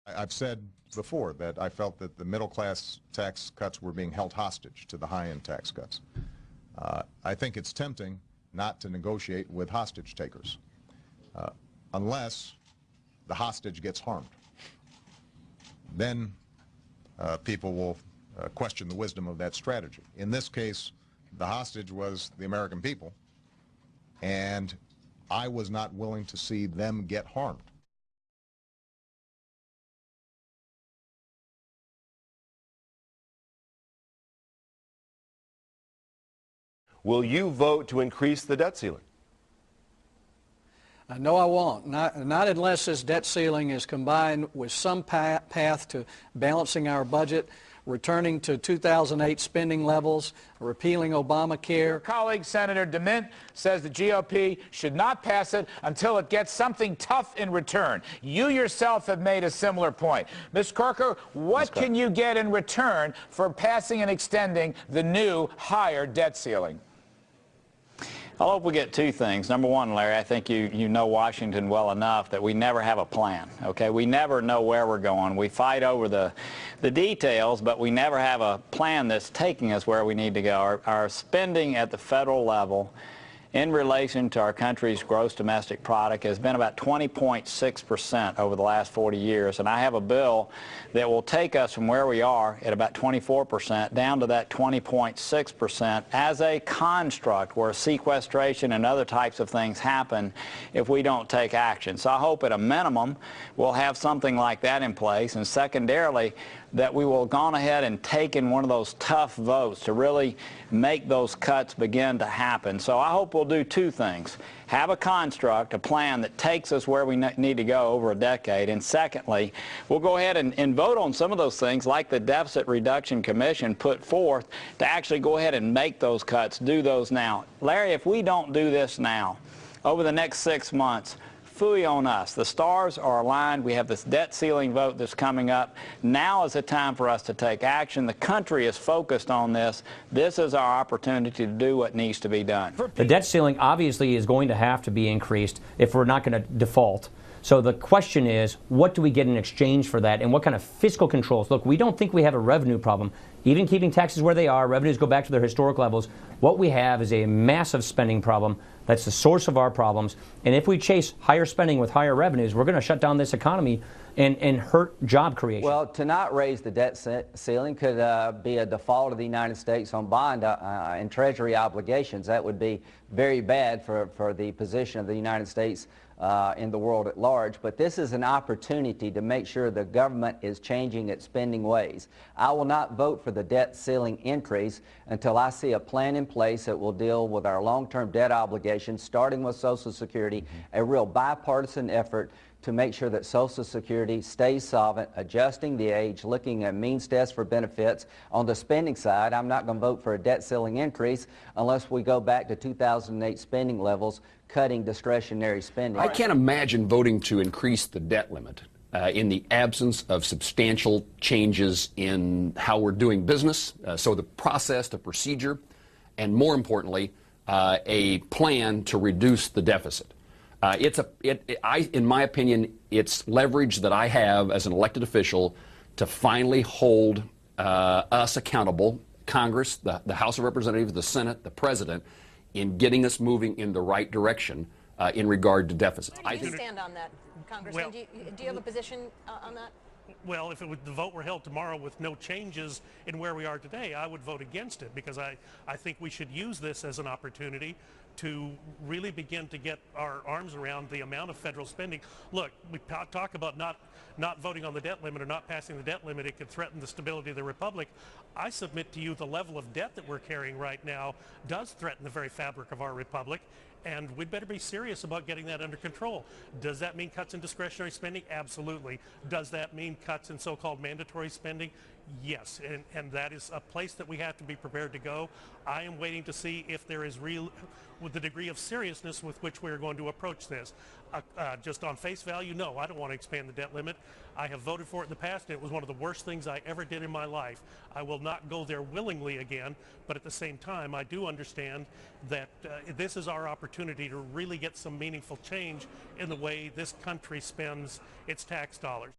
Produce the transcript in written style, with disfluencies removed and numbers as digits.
I've said before that I felt that the middle class tax cuts were being held hostage to the high-end tax cuts. I think it's tempting not to negotiate with hostage takers unless the hostage gets harmed. Then people will question the wisdom of that strategy. In this case, the hostage was the American people, and I was not willing to see them get harmed. Will you vote to increase the debt ceiling? No, I won't. Not unless this debt ceiling is combined with some path to balancing our budget, returning to 2008 spending levels, repealing Obamacare. Your colleague, Senator DeMint, says the GOP should not pass it until it gets something tough in return. You yourself have made a similar point. Ms. Corker, what can you get in return for passing and extending the new higher debt ceiling? I hope we get two things. Number one, Larry, I think you know Washington well enough that we never have a plan, okay? We never know where we're going. We fight over the details, but we never have a plan that's taking us where we need to go. Our spending at the federal level in relation to our country's gross domestic product has been about 20.6% over the last 40 years. And I have a bill that will take us from where we are at about 24% down to that 20.6% as a construct where sequestration and other types of things happen if we don't take action. So I hope at a minimum we'll have something like that in place. And secondarily, that we will have gone ahead and taken one of those tough votes to really make those cuts begin to happen. So I hope we'll do two things. Have a construct, a plan that takes us where we need to go over a decade. And secondly, we'll go ahead and vote on some of those things like the Deficit Reduction Commission put forth to actually go ahead and make those cuts, do those now. Larry, if we don't do this now, over the next 6 months, phooey on us. The stars are aligned. We have this debt ceiling vote that's coming up. Now is the time for us to take action. The country is focused on this. This is our opportunity to do what needs to be done. The debt ceiling obviously is going to have to be increased if we're not going to default. So the question is, what do we get in exchange for that, and what kind of fiscal controls? Look, we don't think we have a revenue problem. Even keeping taxes where they are, revenues go back to their historic levels. What we have is a massive spending problem. That's the source of our problems. And if we chase higher spending with higher revenues, we're going to shut down this economy and hurt job creation. Well, to not raise the debt ceiling could be a default of the United States on bond and Treasury obligations. That would be very bad for the position of the United States in the world at large. But this is an opportunity to make sure the government is changing its spending ways. I will not vote for the debt ceiling increase until I see a plan in place that will deal with our long-term debt obligations, starting with Social Security, a real bipartisan effort to make sure that Social Security stays solvent, adjusting the age, looking at means tests for benefits. On the spending side, I'm not going to vote for a debt ceiling increase unless we go back to 2008 spending levels, cutting discretionary spending. I can't imagine voting to increase the debt limit in the absence of substantial changes in how we're doing business, so the process, the procedure, and more importantly, a plan to reduce the deficit. In my opinion, it's leverage that I have as an elected official to finally hold us accountable, Congress, the House of Representatives, the Senate, the President, in getting us moving in the right direction in regard to deficits. Where do you stand on that, Congressman? Do you have a position on that? Well, if the vote were held tomorrow with no changes in where we are today, I would vote against it because I think we should use this as an opportunity to really begin to get our arms around the amount of federal spending. Look, we talk about not voting on the debt limit or not passing the debt limit. It could threaten the stability of the republic. I submit to you the level of debt that we're carrying right now does threaten the very fabric of our republic, and we'd better be serious about getting that under control. Does that mean cuts in discretionary spending? Absolutely. Does that mean cuts in so-called mandatory spending? Yes, and that is a place that we have to be prepared to go. I am waiting to see if there is with the degree of seriousness with which we're going to approach this. Just on face value, no, I don't want to expand the debt limit. I have voted for it in the past, and it was one of the worst things I ever did in my life. I will not go there willingly again, but at the same time, I do understand that this is our opportunity to really get some meaningful change in the way this country spends its tax dollars.